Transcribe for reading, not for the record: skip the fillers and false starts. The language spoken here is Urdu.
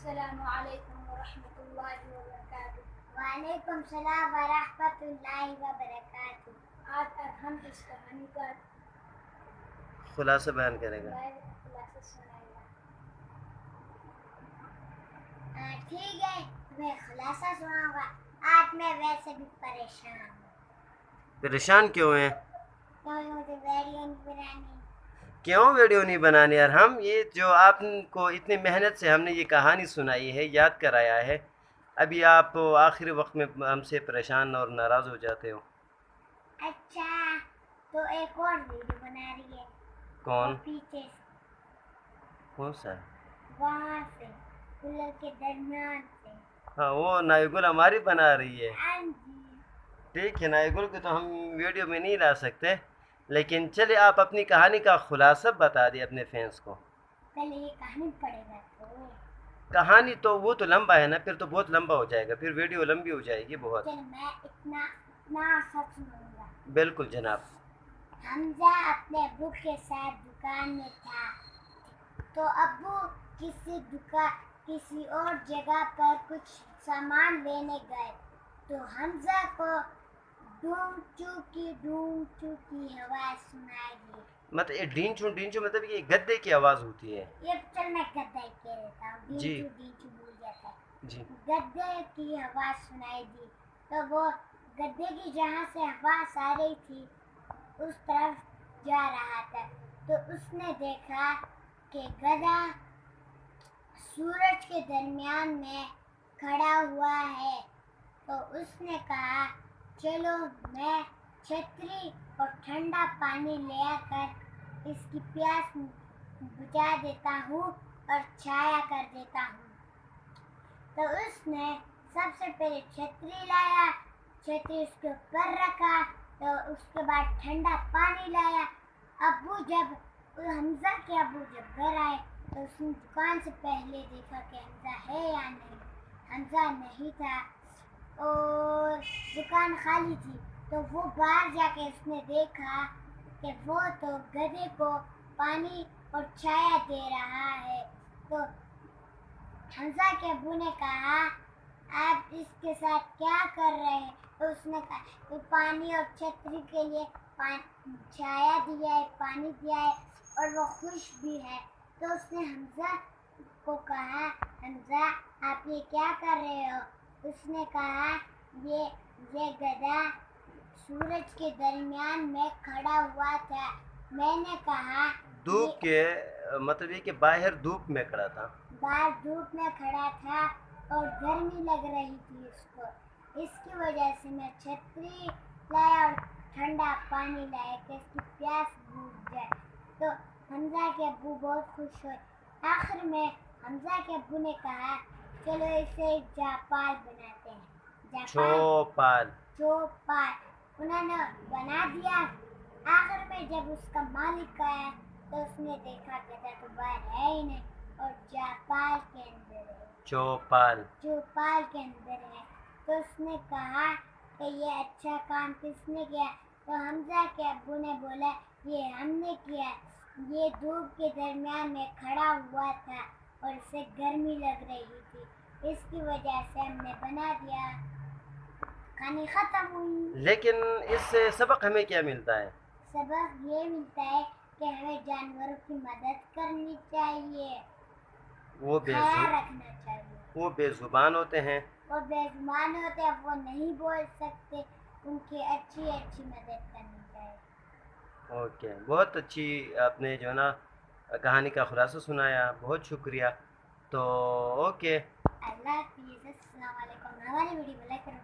السلام علیکم ورحمۃ اللہ وبرکاتہ۔ وعلیکم السلام ورحمۃ اللہ وبرکاتہ۔ آج ہم اس کہانی کا خلاصہ بیان کرے گا۔ خلاصہ سنائے گا۔ ٹھیک ہے، میں خلاصہ سناؤں گا۔ آج میں ویسے بھی پریشان ہوں۔ پریشان کیوں ہیں؟ کیونکہ مجھے ویڈیو نہیں بنانی۔ کیوں ویڈیو نہیں بنانی یار؟ ہم یہ جو آپ کو اتنی محنت سے ہم نے یہ کہانی سنائی ہے، یاد کرایا ہے، ابھی آپ آخری وقت میں ہم سے پریشان اور ناراض ہو جاتے ہو۔ اچھا، تو ایک اور ویڈیو بنا رہی ہے۔ کون؟ وہ پیچھے سے، کون سا؟ وہاں سے، کولر کے درمیان سے۔ ہاں، وہ نائگل ہماری بنا رہی ہے۔ ہاں جی۔ ٹھیک ہے، نائگل کو تو ہم ویڈیو میں نہیں لا سکتے، لیکن چلے آپ اپنی کہانی کا خلاصہ بتا دیں اپنے فینس کو۔ پہلے یہ کہانی پڑے گا تو کہانی تو وہ تو لمبا ہے نا، پھر تو بہت لمبا ہو جائے گا، پھر ویڈیو لمبی ہو جائے گی بہت۔ چل میں اتنا سچ سنوں گا۔ بالکل جناب۔ حمزہ اپنے ابو کے ساتھ دکان میں تھا، تو ابو کسی اور جگہ پر کچھ سامان لینے گئے، تو حمزہ کو ڈونگ چو کی آواز سنائی دی۔ مطلب ڈینچو مطلب یہ گدے کی آواز ہوتی ہے۔ یہ چل میں گدے کہہ دیتا ہوں، جی ڈینچو بھول جاتا ہے۔ جی۔ گدے کی آواز سنائی دی، تو وہ گدے کی جہاں سے آواز آ رہی تھی اس طرف جا رہا تھا، تو اس نے دیکھا کہ گدھا سورج کے درمیان میں کھڑا ہوا ہے، تو اس نے کہا چلو میں چھتری اور ٹھنڈا پانی لے آ کر اس کی پیاس بجھا دیتا ہوں اور چھایا کر دیتا ہوں۔ تو اس نے سب سے پہلے چھتری لایا، چھتری اس کے اوپر رکھا، تو اس کے بعد ٹھنڈا پانی لایا۔ حمزہ کے ابو جب گھر آئے تو اس نے دکان سے پہلے دیکھا کہ حمزہ ہے یا نہیں۔ حمزہ نہیں تھا اور دکان خالی تھی، تو وہ باہر جا کے اس نے دیکھا کہ وہ تو گدھے کو پانی اور چھایا دے رہا ہے۔ تو حمزہ کے ابو نے کہا آپ اس کے ساتھ کیا کر رہے ہیں؟ تو اس نے کہا کہ پانی اور چھتری کے لیے چھایا دیا ہے، پانی دیا ہے اور وہ خوش بھی ہے۔ تو اس نے حمزہ کو کہا حمزہ آپ یہ کیا کر رہے ہو؟ اس نے کہا یہ گدھا سورج کے درمیان میں کھڑا ہوا تھا، میں نے کہا دھوپ کے مطلب یہ کہ باہر دھوپ میں کھڑا تھا۔ باہر دھوپ میں کھڑا تھا اور گرمی لگ رہی تھی اس کو، اس کی وجہ سے میں چھتری لایا اور ٹھنڈا پانی لایا کہ اس کی پیاس بجھ جائے۔ تو حمزہ کے ابو بہت خوش ہوئے۔ آخر میں حمزہ کے ابو نے کہا چلو اسے جاپال بناتے ہیں۔ چوپال انہوں نے بنا دیا۔ آخر میں جب اس کا مالک آیا تو اس نے دیکھا گدھا تو باہر ہے ہی نہیں اور جاپال کے اندر ہے، چوپال کے اندر ہے۔ تو اس نے کہا کہ یہ اچھا کام کس نے کیا؟ تو حمزہ کے ابو نے بولا یہ ہم نے کیا، یہ دھوپ کے درمیان میں کھڑا ہوا تھا اور اسے گرمی لگ رہی تھی، اس کی وجہ سے ہم نے بنا دیا۔ کہانی ختم ہوئی۔ لیکن اس سے سبق ہمیں کیا ملتا ہے؟ سبق یہ ملتا ہے کہ ہمیں جانوروں کی مدد کرنی چاہیے، وہ خیال رکھنا چاہیے۔ وہ بے زبان ہوتے ہیں، وہ بے زبان ہوتے ہیں، وہ نہیں بول سکتے، ان کی اچھی مدد کرنی چاہیے۔ اوکے، بہت اچھی آپ نے جو ہے نا کہانی کا خلاصہ سنایا، بہت شکریہ۔ تو اوکے، اللہ حافظ، السلام علیکم۔ ہماری ویڈیو کو لائک کرو۔